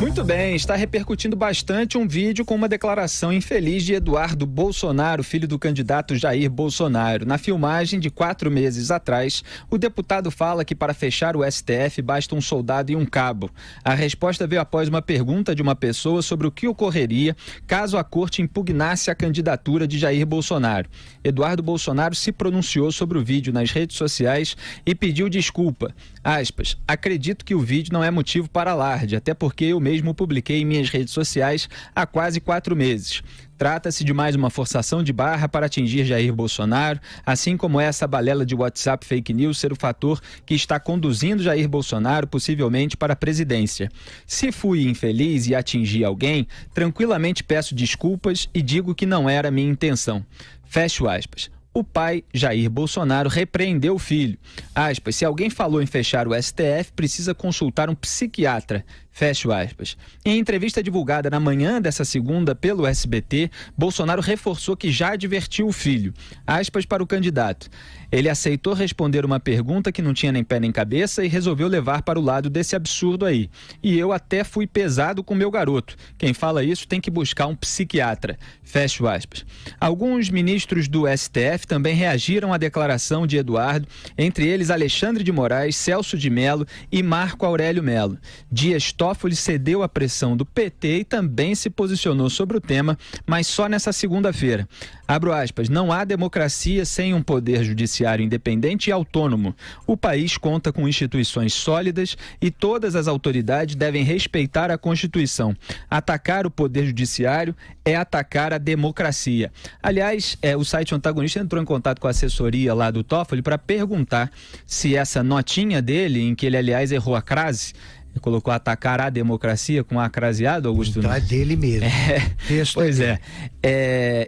Muito bem, está repercutindo bastante um vídeo com uma declaração infeliz de Eduardo Bolsonaro, filho do candidato Jair Bolsonaro. Na filmagem de 4 meses atrás, o deputado fala que para fechar o STF basta um soldado e um cabo. A resposta veio após uma pergunta de uma pessoa sobre o que ocorreria caso a corte impugnasse a candidatura de Jair Bolsonaro. Eduardo Bolsonaro se pronunciou sobre o vídeo nas redes sociais e pediu desculpa. Aspas, acredito que o vídeo não é motivo para alarde, até porque eu mesmo publiquei em minhas redes sociais há quase 4 meses. Trata-se de mais uma forçação de barra para atingir Jair Bolsonaro, assim como essa balela de WhatsApp fake news ser o fator que está conduzindo Jair Bolsonaro possivelmente para a presidência. Se fui infeliz e atingi alguém, tranquilamente peço desculpas e digo que não era minha intenção. Fecho aspas. O pai, Jair Bolsonaro, repreendeu o filho. Aspas, se alguém falou em fechar o STF, precisa consultar um psiquiatra. Fecho aspas. Em entrevista divulgada na manhã dessa segunda pelo SBT, Bolsonaro reforçou que já advertiu o filho. Aspas para o candidato. Ele aceitou responder uma pergunta que não tinha nem pé nem cabeça e resolveu levar para o lado desse absurdo aí. E eu até fui pesado com meu garoto. Quem fala isso tem que buscar um psiquiatra. Fecho aspas. Alguns ministros do STF também reagiram à declaração de Eduardo, entre eles Alexandre de Moraes, Celso de Mello e Marco Aurélio Mello. Dias Toffoli cedeu à pressão do PT e também se posicionou sobre o tema, mas só nessa segunda-feira. Abro aspas, não há democracia sem um poder judiciário independente e autônomo. O país conta com instituições sólidas e todas as autoridades devem respeitar a Constituição. Atacar o poder judiciário é atacar a democracia. Aliás, o site Antagonista entrou em contato com a assessoria lá do Toffoli para perguntar se essa notinha dele, em que ele, aliás, errou a crase, colocou atacar a democracia com a craseado, Augusto? Então é dele mesmo. Pois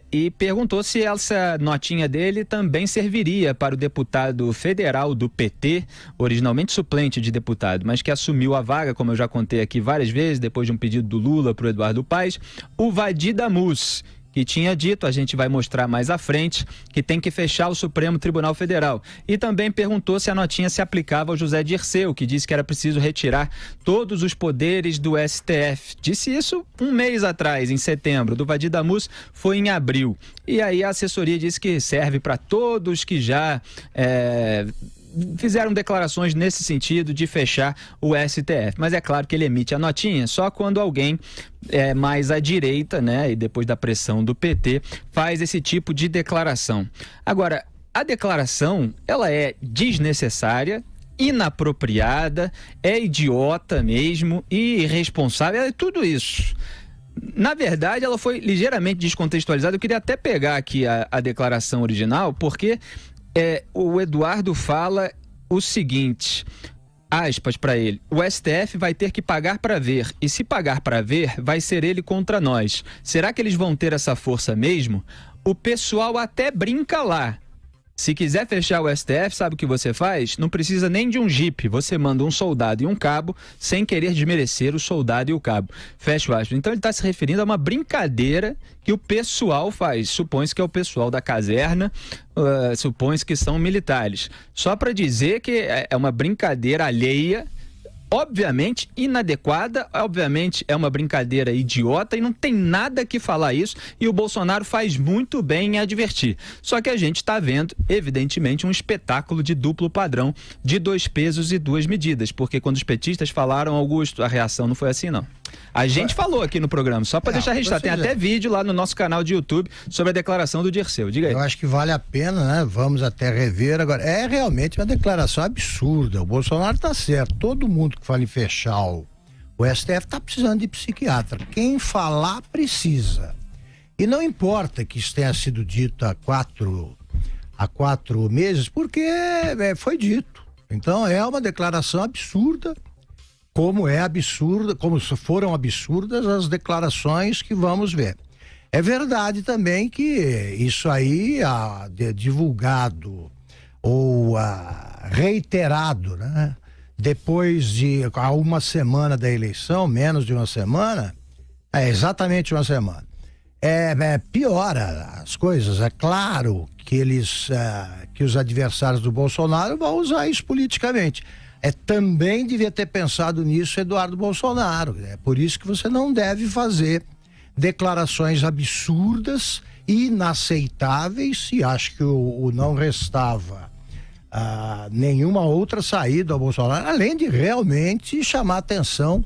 e perguntou se essa notinha dele também serviria para o deputado federal do PT, originalmente suplente de deputado, mas que assumiu a vaga, como eu já contei aqui várias vezes, depois de um pedido do Lula para o Eduardo Paes, o Vadir Damus, que tinha dito, a gente vai mostrar mais à frente, que tem que fechar o Supremo Tribunal Federal. E também perguntou se a notinha se aplicava ao José Dirceu, que disse que era preciso retirar todos os poderes do STF. Disse isso um mês atrás, em setembro. Do Vadir Damus foi em abril. E aí a assessoria disse que serve para todos que já fizeram declarações nesse sentido de fechar o STF. Mas é claro que ele emite a notinha só quando alguém mais à direita, né, e depois da pressão do PT, faz esse tipo de declaração. Agora, a declaração, ela é desnecessária, inapropriada, é idiota mesmo, irresponsável, é tudo isso. Na verdade, ela foi ligeiramente descontextualizada. Eu queria até pegar aqui a declaração original, porque o Eduardo fala o seguinte, aspas para ele, o STF vai ter que pagar para ver, e se pagar para ver, vai ser ele contra nós. Será que eles vão ter essa força mesmo? O pessoal até brinca lá. Se quiser fechar o STF, sabe o que você faz? Não precisa nem de um jipe, você manda um soldado e um cabo, sem querer desmerecer o soldado e o cabo. Fecha o aspas. Então ele está se referindo a uma brincadeira que o pessoal faz. Supõe-se que é o pessoal da caserna, supõe-se que são militares. Só para dizer que é uma brincadeira alheia, obviamente inadequada, obviamente é uma brincadeira idiota e não tem nada que falar isso, e o Bolsonaro faz muito bem em advertir. Só que a gente está vendo, evidentemente, um espetáculo de duplo padrão, de 2 pesos e 2 medidas, porque quando os petistas falaram, Augusto, a reação não foi assim, não. A gente falou aqui no programa, só para deixar registrado, tem até vídeo lá no nosso canal de YouTube sobre a declaração do Dirceu. Diga aí. Eu acho que vale a pena, né? Vamos até rever agora. É realmente uma declaração absurda. O Bolsonaro tá certo. Todo mundo que fala em fechar o STF tá precisando de psiquiatra. Quem falar precisa. E não importa que isso tenha sido dito há 4 meses, porque foi dito. Então é uma declaração absurda. Como foram absurdas as declarações que vamos ver. É verdade também que isso aí divulgado ou reiterado, né? Depois de uma semana da eleição, menos de uma semana, exatamente uma semana, piora as coisas. É claro que que os adversários do Bolsonaro vão usar isso politicamente. Também devia ter pensado nisso Eduardo Bolsonaro. É por isso que você não deve fazer declarações absurdas, inaceitáveis, e acho que o não restava nenhuma outra saída ao Bolsonaro, além de realmente chamar a atenção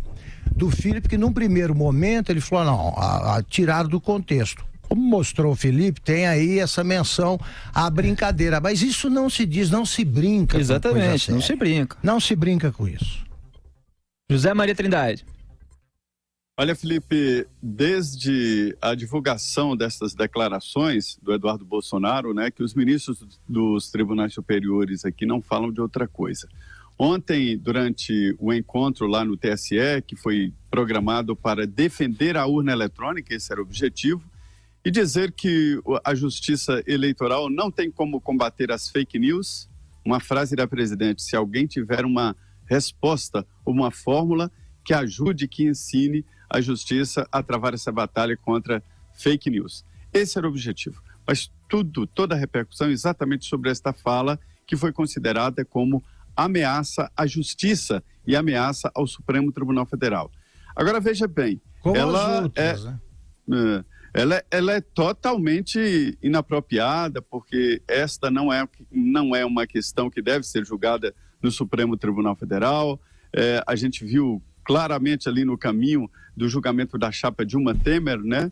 do Felipe, que num primeiro momento ele falou, não, tirar do contexto. Como mostrou o Felipe, tem aí essa menção à brincadeira, mas isso não se diz, não se brinca. Exatamente, não se brinca. Não se brinca com isso. José Maria Trindade. Olha, Felipe, desde a divulgação dessas declarações do Eduardo Bolsonaro, né, que os ministros dos tribunais superiores aqui não falam de outra coisa. Ontem, durante o encontro lá no TSE, que foi programado para defender a urna eletrônica, esse era o objetivo, e dizer que a justiça eleitoral não tem como combater as fake news, uma frase da presidente, se alguém tiver uma resposta ou uma fórmula que ajude, que ensine a justiça a travar essa batalha contra fake news. Esse era o objetivo. Mas toda a repercussão exatamente sobre esta fala que foi considerada como ameaça à justiça e ameaça ao Supremo Tribunal Federal. Agora veja bem, como ela outras, né? Ela é totalmente inapropriada, porque esta não é uma questão que deve ser julgada no Supremo Tribunal Federal. A gente viu claramente ali no caminho do julgamento da chapa Dilma Temer, né?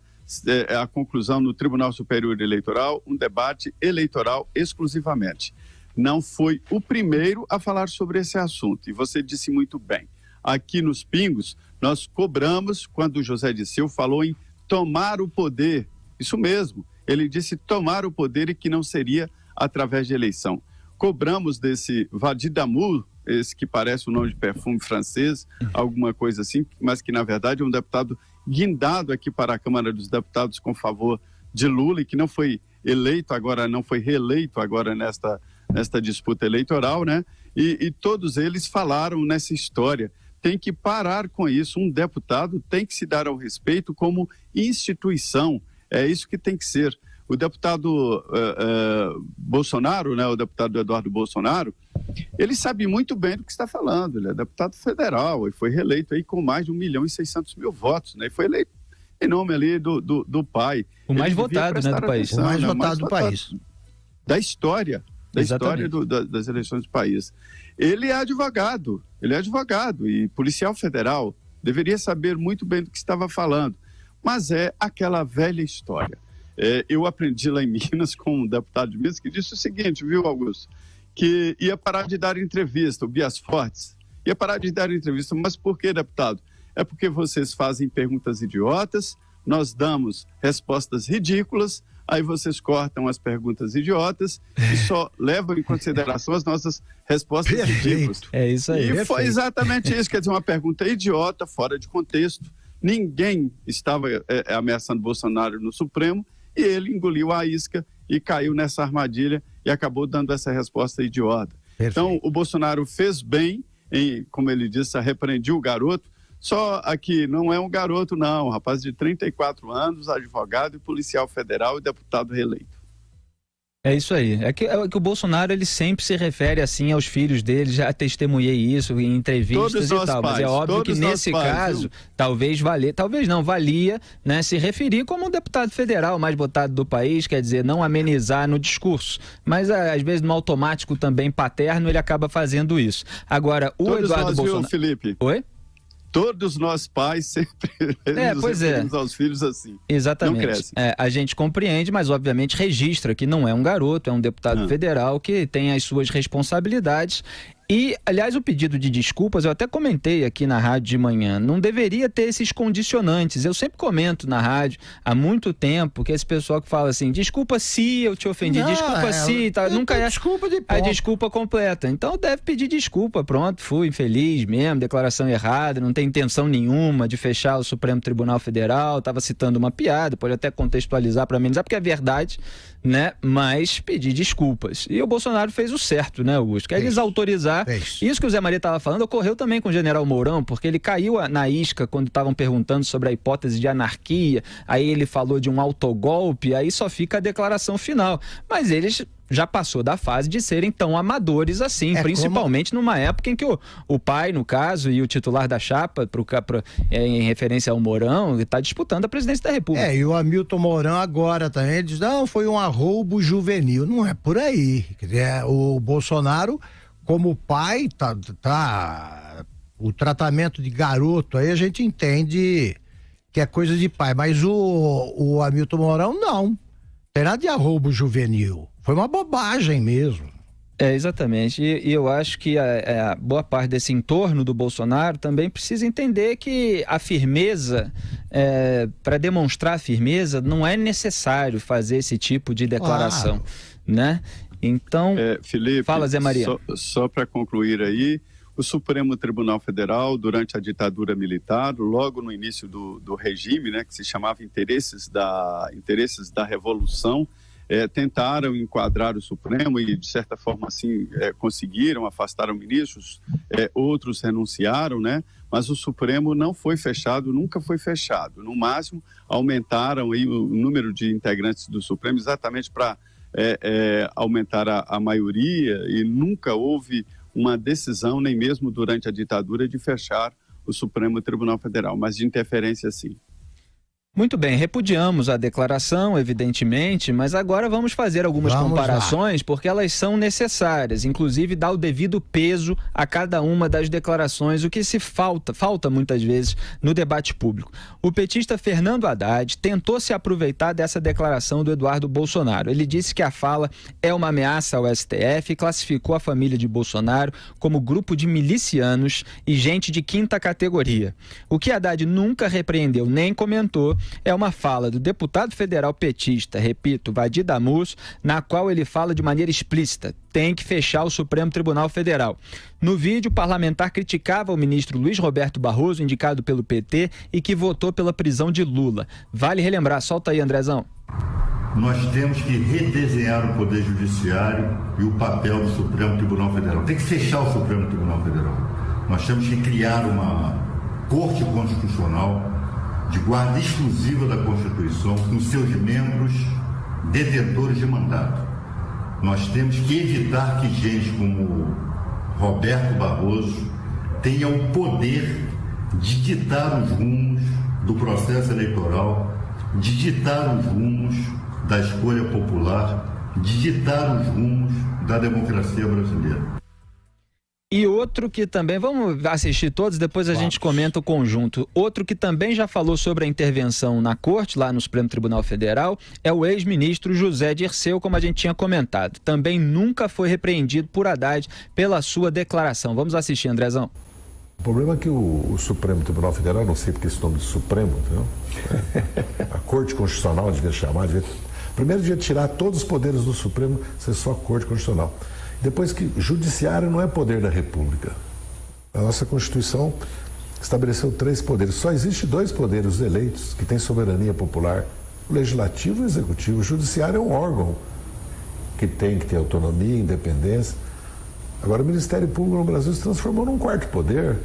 A conclusão no Tribunal Superior Eleitoral, um debate eleitoral exclusivamente. Não foi o primeiro a falar sobre esse assunto, e você disse muito bem. Aqui nos Pingos, nós cobramos, quando o José Disseu falou em tomar o poder, isso mesmo, ele disse tomar o poder e que não seria através de eleição. Cobramos desse Vadidamur, esse que parece o nome de perfume francês, alguma coisa assim, mas que na verdade é um deputado guindado aqui para a Câmara dos Deputados com favor de Lula e que não foi eleito agora, não foi reeleito agora nesta disputa eleitoral, né? E todos eles falaram nessa história. Tem que parar com isso, um deputado tem que se dar ao respeito como instituição, é isso que tem que ser. O deputado Bolsonaro, né, o deputado Eduardo Bolsonaro, ele sabe muito bem do que está falando, ele é deputado federal e foi reeleito aí com mais de 1.600.000 votos, né, e foi eleito em nome ali do pai. O mais votado, né, do país. O mais votado do país. Da história das eleições do país. Ele é advogado e policial federal, deveria saber muito bem do que estava falando, mas é aquela velha história. Eu aprendi lá em Minas com um deputado de Minas que disse o seguinte, viu, Augusto, que ia parar de dar entrevista, o Bias Fortes, ia parar de dar entrevista, mas por que, deputado? É porque vocês fazem perguntas idiotas, nós damos respostas ridículas, aí vocês cortam as perguntas idiotas e só levam em consideração as nossas respostas ridículas. É isso aí. E foi exatamente isso, quer dizer, uma pergunta idiota, fora de contexto, ninguém estava ameaçando Bolsonaro no Supremo, e ele engoliu a isca e caiu nessa armadilha e acabou dando essa resposta idiota. Perfeito. Então, o Bolsonaro fez bem, como ele disse, repreendiu o garoto, só aqui não é um garoto não, um rapaz de 34 anos, advogado e policial federal e deputado reeleito. É isso aí. É que o Bolsonaro, ele sempre se refere assim aos filhos dele, já testemunhei isso em entrevistas e tal, mas é óbvio que nesse caso, valia, né, se referir como um deputado federal mais votado do país, quer dizer, não amenizar no discurso, mas às vezes no automático também paterno ele acaba fazendo isso. Agora, o Eduardo Bolsonaro... Viu, Felipe? Oi? Todos nós pais sempre nos referimos aos filhos assim. Exatamente. Não cresce. A gente compreende, mas obviamente registra que não é um garoto, é um deputado federal que tem as suas responsabilidades. E, aliás, o pedido de desculpas, eu até comentei aqui na rádio de manhã, não deveria ter esses condicionantes. Eu sempre comento na rádio, há muito tempo, que esse pessoal que fala assim, desculpa se eu te ofendi, desculpa se... Tá, nunca é a desculpa completa. Então deve pedir desculpa, pronto, fui infeliz mesmo, declaração errada, não tem intenção nenhuma de fechar o Supremo Tribunal Federal, estava citando uma piada, pode até contextualizar para amenizar, porque é verdade, né? Mas pedir desculpas. E o Bolsonaro fez o certo, né, Augusto? Quer desautorizar. Isso que o Zé Maria estava falando ocorreu também com o general Mourão, porque ele caiu na isca quando estavam perguntando sobre a hipótese de anarquia, aí ele falou de um autogolpe, aí só fica a declaração final. Mas eles já passou da fase de serem tão amadores assim, principalmente numa época em que o pai, no caso, e o titular da chapa, em referência ao Mourão, está disputando a presidência da República. E o Hamilton Mourão agora também, ele diz, não, foi um arroubo juvenil. Não é por aí. Quer dizer, o Bolsonaro, como pai, o tratamento de garoto, aí a gente entende que é coisa de pai, mas o Hamilton Mourão não tem nada de arroubo juvenil, foi uma bobagem mesmo. Exatamente, e eu acho que a boa parte desse entorno do Bolsonaro também precisa entender que a firmeza, para demonstrar a firmeza, não é necessário fazer esse tipo de declaração, né? Então, Felipe, fala, Zé Maria. Só para concluir aí, o Supremo Tribunal Federal, durante a ditadura militar, logo no início do regime, né, que se chamava Interesses da Revolução, tentaram enquadrar o Supremo e, de certa forma, assim, conseguiram, afastaram ministros, outros renunciaram, né? Mas o Supremo não foi fechado, nunca foi fechado. No máximo, aumentaram aí o número de integrantes do Supremo exatamente para aumentar a maioria, e nunca houve uma decisão, nem mesmo durante a ditadura, de fechar o Supremo Tribunal Federal, mas de interferência sim. Muito bem, repudiamos a declaração, evidentemente, mas agora vamos fazer algumas comparações, porque elas são necessárias, inclusive dar o devido peso a cada uma das declarações, o que falta muitas vezes no debate público. O petista Fernando Haddad tentou se aproveitar dessa declaração do Eduardo Bolsonaro. Ele disse que a fala é uma ameaça ao STF e classificou a família de Bolsonaro como grupo de milicianos e gente de quinta categoria. O que Haddad nunca repreendeu nem comentou é uma fala do deputado federal petista, repito, Vadir Damus, na qual ele fala de maneira explícita: tem que fechar o Supremo Tribunal Federal. No vídeo, o parlamentar criticava o ministro Luiz Roberto Barroso, indicado pelo PT, e que votou pela prisão de Lula. Vale relembrar, solta aí, Andrezão. Nós temos que redesenhar o Poder Judiciário e o papel do Supremo Tribunal Federal. Tem que fechar o Supremo Tribunal Federal. Nós temos que criar uma Corte Constitucional de guarda exclusiva da Constituição, com seus membros detentores de mandato. Nós temos que evitar que gente como Roberto Barroso tenha o poder de ditar os rumos do processo eleitoral, de ditar os rumos da escolha popular, de ditar os rumos da democracia brasileira. E outro que também, vamos assistir todos, depois a gente comenta o conjunto. Outro que também já falou sobre a intervenção na corte, lá no Supremo Tribunal Federal, é o ex-ministro José Dirceu, como a gente tinha comentado. Também nunca foi repreendido por Haddad pela sua declaração. Vamos assistir, Andrezão. O problema é que o Supremo Tribunal Federal, não sei porque esse nome de Supremo, entendeu? A Corte Constitucional devia chamar, primeiro devia tirar todos os poderes do Supremo, ser só a Corte Constitucional. Depois que judiciário não é poder da República. A nossa Constituição estabeleceu 3 poderes. Só existe 2 poderes eleitos que têm soberania popular: o legislativo e o executivo. O judiciário é um órgão que tem que ter autonomia, independência. Agora, o Ministério Público no Brasil se transformou num 4º poder,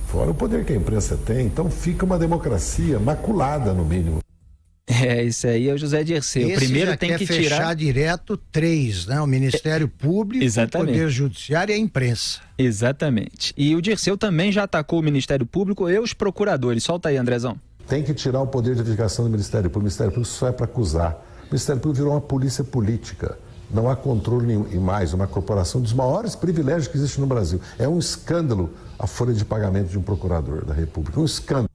fora o poder que a imprensa tem. Então fica uma democracia maculada, no mínimo. Isso aí é o José Dirceu. Esse primeiro já tem quer que fechar direto 3, né? O Ministério Público, Exatamente. O Poder Judiciário e a imprensa. Exatamente. E o Dirceu também já atacou o Ministério Público e os procuradores. Solta aí, Andrezão. Tem que tirar o poder de verificação do Ministério Público. O Ministério Público só é para acusar. O Ministério Público virou uma polícia política. Não há controle nenhum. E mais, uma corporação dos maiores privilégios que existe no Brasil. É um escândalo a folha de pagamento de um procurador da República. Um escândalo.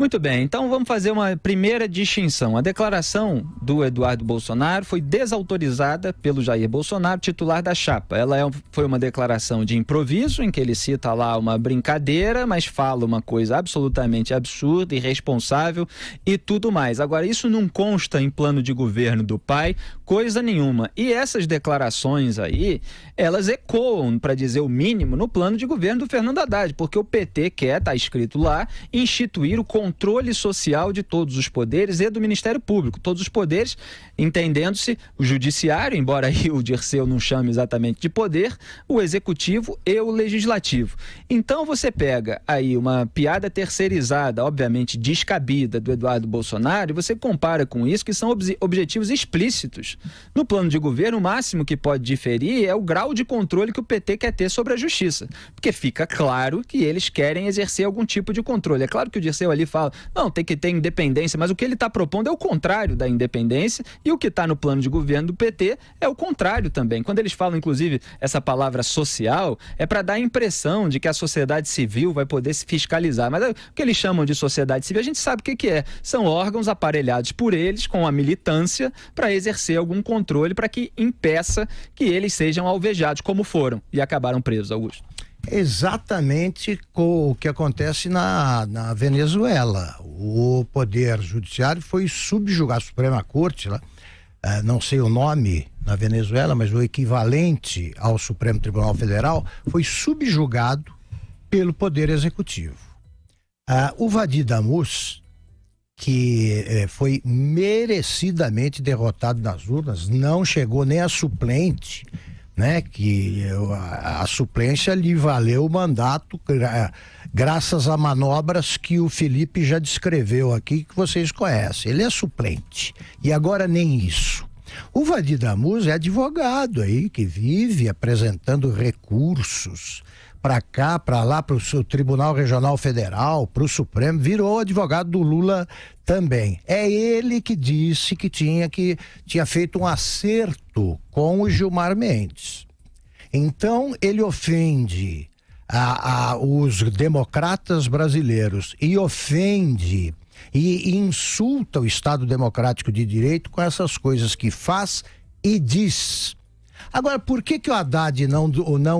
Muito bem, então vamos fazer uma primeira distinção. A declaração do Eduardo Bolsonaro foi desautorizada pelo Jair Bolsonaro, titular da chapa. Ela foi uma declaração de improviso, em que ele cita lá uma brincadeira, mas fala uma coisa absolutamente absurda, irresponsável e tudo mais. Agora, isso não consta em plano de governo do pai, coisa nenhuma. E essas declarações aí, elas ecoam, para dizer o mínimo, no plano de governo do Fernando Haddad, porque o PT quer, está escrito lá, instituir o controle social de todos os poderes e do Ministério Público. Todos os poderes, entendendo-se o judiciário, embora aí o Dirceu não chame exatamente de poder, o executivo e o legislativo. Então você pega aí uma piada terceirizada, obviamente descabida, do Eduardo Bolsonaro, e você compara com isso, que são objetivos explícitos. No plano de governo, o máximo que pode diferir é o grau de controle que o PT quer ter sobre a justiça, porque fica claro que eles querem exercer algum tipo de controle. É claro que o Dirceu ali fala, não, tem que ter independência, mas o que ele está propondo é o contrário da independência, e o que está no plano de governo do PT é o contrário também. Quando eles falam, inclusive, essa palavra social, é para dar a impressão de que a sociedade civil vai poder se fiscalizar, mas o que eles chamam de sociedade civil, a gente sabe o que é. São órgãos aparelhados por eles, com a militância, para exercer algum controle, para que impeça que eles sejam alvejados, como foram, e acabaram presos, Augusto. Exatamente o que acontece na Venezuela. O poder judiciário foi subjugado, a Suprema Corte, lá, não sei o nome na Venezuela, mas o equivalente ao Supremo Tribunal Federal, foi subjugado pelo poder executivo. O Vadi Damus, que foi merecidamente derrotado nas urnas, não chegou nem a suplente, né? Que a suplência lhe valeu o mandato graças a manobras que o Felipe já descreveu aqui, que vocês conhecem. Ele é suplente e agora nem isso. O Vadi Damus é advogado aí, que vive apresentando recursos para cá, para lá, para o Tribunal Regional Federal, para o Supremo, virou advogado do Lula também. É ele que disse que tinha feito um acerto com o Gilmar Mendes. Então, ele ofende os democratas brasileiros e ofende e insulta o Estado Democrático de Direito com essas coisas que faz e diz. Agora, por que o Haddad não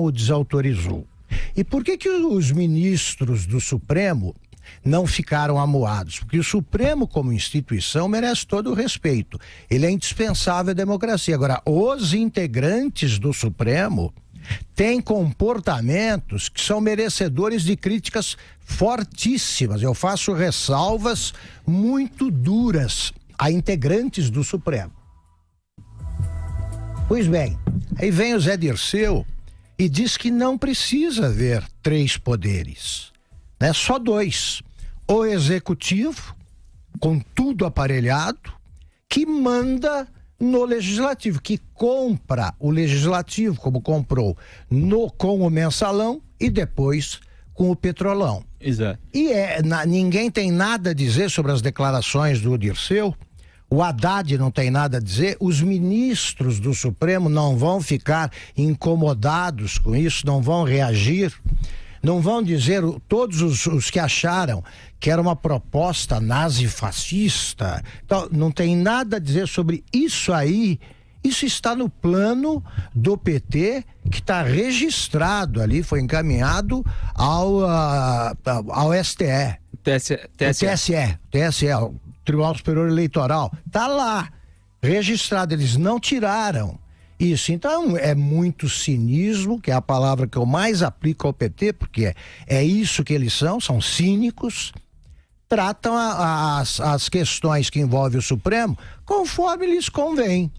o desautorizou? E por que os ministros do Supremo não ficaram amuados? Porque o Supremo, como instituição, merece todo o respeito. Ele é indispensável à democracia. Agora, os integrantes do Supremo têm comportamentos que são merecedores de críticas fortíssimas. Eu faço ressalvas muito duras a integrantes do Supremo. Pois bem, aí vem o Zé Dirceu e diz que não precisa haver 3 poderes, né? Só 2. O executivo, com tudo aparelhado, que manda no legislativo, que compra o legislativo, como comprou com o mensalão e depois com o petrolão. Exato. E ninguém tem nada a dizer sobre as declarações do Dirceu. O Haddad não tem nada a dizer, os ministros do Supremo não vão ficar incomodados com isso, não vão reagir, não vão dizer, todos os que acharam que era uma proposta nazi-fascista, então, não tem nada a dizer sobre isso aí. Isso está no plano do PT, que está registrado ali, foi encaminhado ao STE. TSE, o Tribunal Superior Eleitoral. Está lá, registrado, eles não tiraram isso. Então é muito cinismo, que é a palavra que eu mais aplico ao PT, porque é isso que eles são cínicos. Tratam as questões que envolvem o Supremo conforme lhes convém.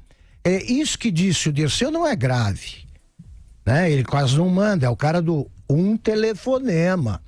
Isso que disse o Dirceu não é grave, né? Ele quase não manda, é o cara do telefonema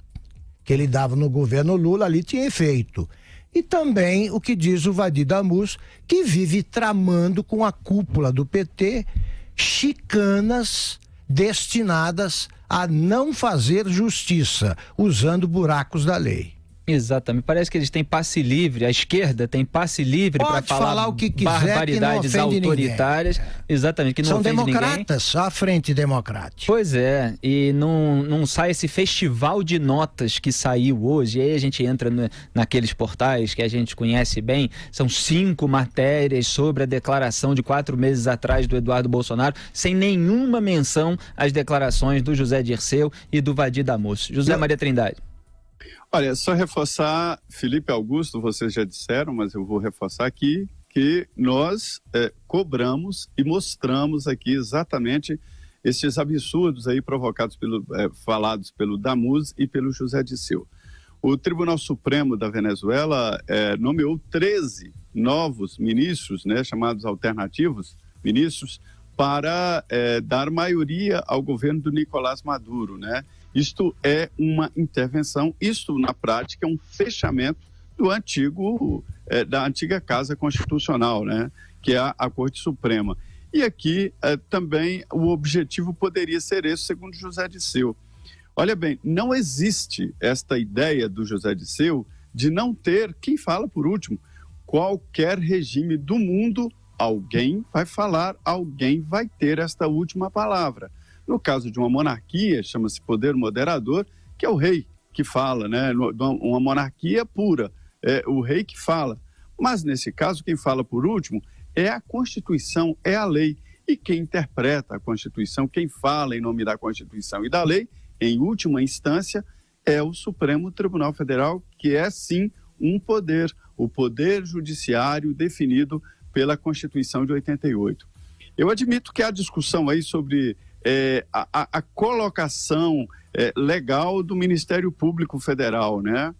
que ele dava no governo Lula, ali tinha efeito. E também o que diz o Vadi Damus, que vive tramando com a cúpula do PT chicanas destinadas a não fazer justiça, usando buracos da lei. Exatamente, parece que eles têm passe livre, a esquerda tem passe livre para falar o que quiser, barbaridades que não ofende autoritárias. ninguém. Exatamente, que não são ofende democratas, ninguém. à frente democrática. Pois é, e não sai esse festival de notas que saiu hoje, e aí a gente entra naqueles portais que a gente conhece bem, são 5 matérias sobre a declaração de 4 meses atrás do Eduardo Bolsonaro, sem nenhuma menção às declarações do José Dirceu e do Vadi Damus. José Maria Trindade. Olha, só reforçar, Felipe e Augusto, vocês já disseram, mas eu vou reforçar aqui, que nós cobramos e mostramos aqui exatamente esses absurdos aí provocados falados pelo Damus e pelo José Dirceu. o Tribunal Supremo da Venezuela nomeou 13 novos ministros, né, chamados alternativos ministros, para dar maioria ao governo do Nicolás Maduro, né? Isto é uma intervenção, isto na prática é um fechamento da antiga Casa Constitucional, né? Que é a Corte Suprema. E aqui também o objetivo poderia ser esse, segundo José Disseu. Olha bem, não existe esta ideia do José Disseu de não ter quem fala por último. Qualquer regime do mundo, alguém vai falar, alguém vai ter esta última palavra. No caso de uma monarquia, chama-se poder moderador, que é o rei que fala, né? Uma monarquia pura, é o rei que fala. Mas nesse caso, quem fala por último é a Constituição, é a lei. E quem interpreta a Constituição, quem fala em nome da Constituição e da lei, em última instância, é o Supremo Tribunal Federal, que é sim um poder, o poder judiciário definido pela Constituição de 88. Eu admito que há discussão aí sobre a colocação legal do Ministério Público Federal, né?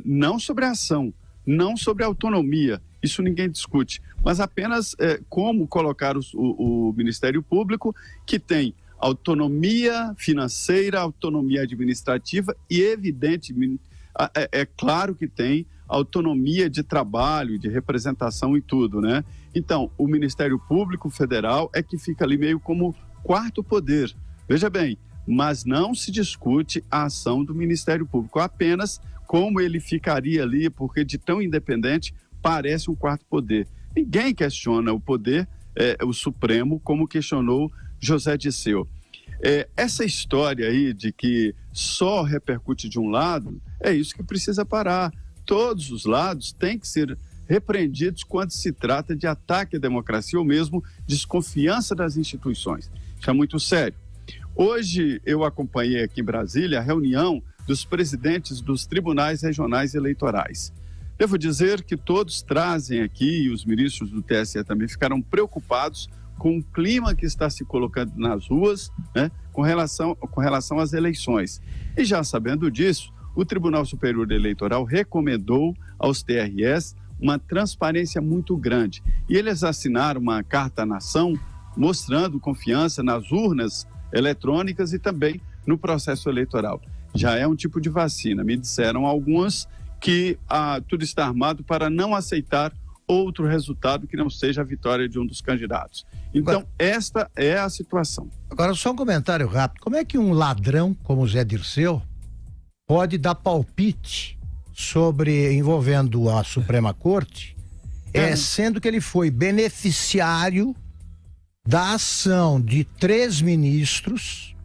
Não sobre a ação, não sobre a autonomia, isso ninguém discute, mas apenas como colocar o Ministério Público, que tem autonomia financeira, autonomia administrativa e, evidentemente, é claro que tem autonomia de trabalho, de representação e tudo, né? Então, o Ministério Público Federal é que fica ali meio como quarto poder. Veja bem, mas não se discute a ação do Ministério Público, apenas como ele ficaria ali, porque de tão independente parece um quarto poder. Ninguém questiona o poder, o Supremo, como questionou José Disseu. Essa história aí de que só repercute de um lado, é isso que precisa parar. Todos os lados têm que ser repreendidos quando se trata de ataque à democracia ou mesmo desconfiança das instituições. Isso é muito sério. Hoje eu acompanhei aqui em Brasília a reunião dos presidentes dos tribunais regionais eleitorais. Devo dizer que todos trazem aqui, e os ministros do TSE também ficaram preocupados com o clima que está se colocando nas ruas, né, com relação às eleições. E já sabendo disso, o Tribunal Superior Eleitoral recomendou aos TREs uma transparência muito grande. E eles assinaram uma carta à nação mostrando confiança nas urnas eletrônicas e também no processo eleitoral. Já é um tipo de vacina. Me disseram alguns que tudo está armado para não aceitar outro resultado que não seja a vitória de um dos candidatos. Então, esta é a situação. Agora, só um comentário rápido. Como é que um ladrão como o Zé Dirceu pode dar palpite envolvendo a Suprema Corte, sendo que ele foi beneficiário da ação de 3 ministros,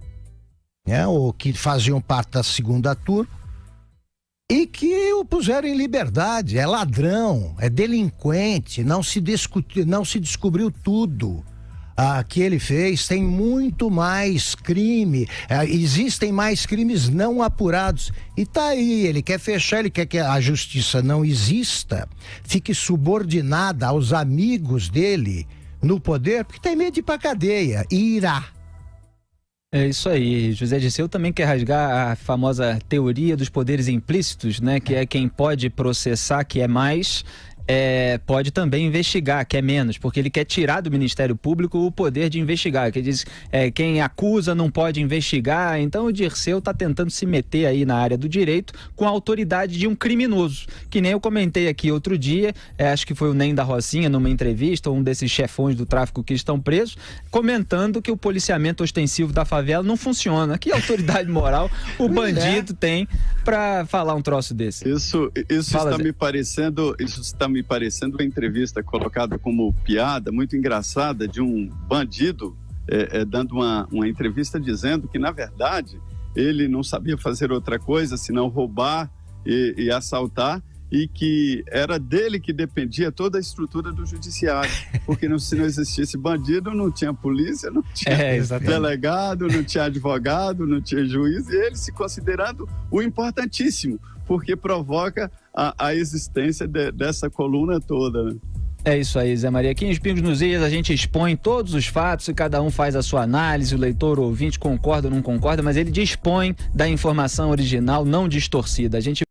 né, ou que faziam parte da segunda turma, e que o puseram em liberdade? É ladrão, é delinquente, não se descobriu tudo que ele fez, tem muito mais crime, existem mais crimes não apurados, e tá aí, ele quer fechar, ele quer que a justiça não exista, fique subordinada aos amigos dele no poder, porque tem medo de ir pra cadeia, e irá. É isso aí, José Disseu também quer rasgar a famosa teoria dos poderes implícitos, né? Que é quem pode processar, que é mais, pode também investigar, que é menos, porque ele quer tirar do Ministério Público o poder de investigar, que diz quem acusa não pode investigar. Então o Dirceu está tentando se meter aí na área do direito com a autoridade de um criminoso, que nem eu comentei aqui outro dia, acho que foi o Nem da Rocinha numa entrevista, um desses chefões do tráfico que estão presos, comentando que o policiamento ostensivo da favela não funciona. Que autoridade moral o bandido tem para falar um troço desse? Isso está me parecendo uma entrevista colocada como piada, muito engraçada, de um bandido dando uma entrevista dizendo que, na verdade, ele não sabia fazer outra coisa senão roubar e assaltar, e que era dele que dependia toda a estrutura do judiciário, porque se não existisse bandido, não tinha polícia, não tinha delegado, não tinha advogado, não tinha juiz, e ele se considerando o importantíssimo, porque provoca a existência dessa coluna toda, né? É isso aí, Zé Maria. Aqui em Os Pingos nos Is a gente expõe todos os fatos e cada um faz a sua análise, o leitor ou ouvinte concorda ou não concorda, mas ele dispõe da informação original, não distorcida. A gente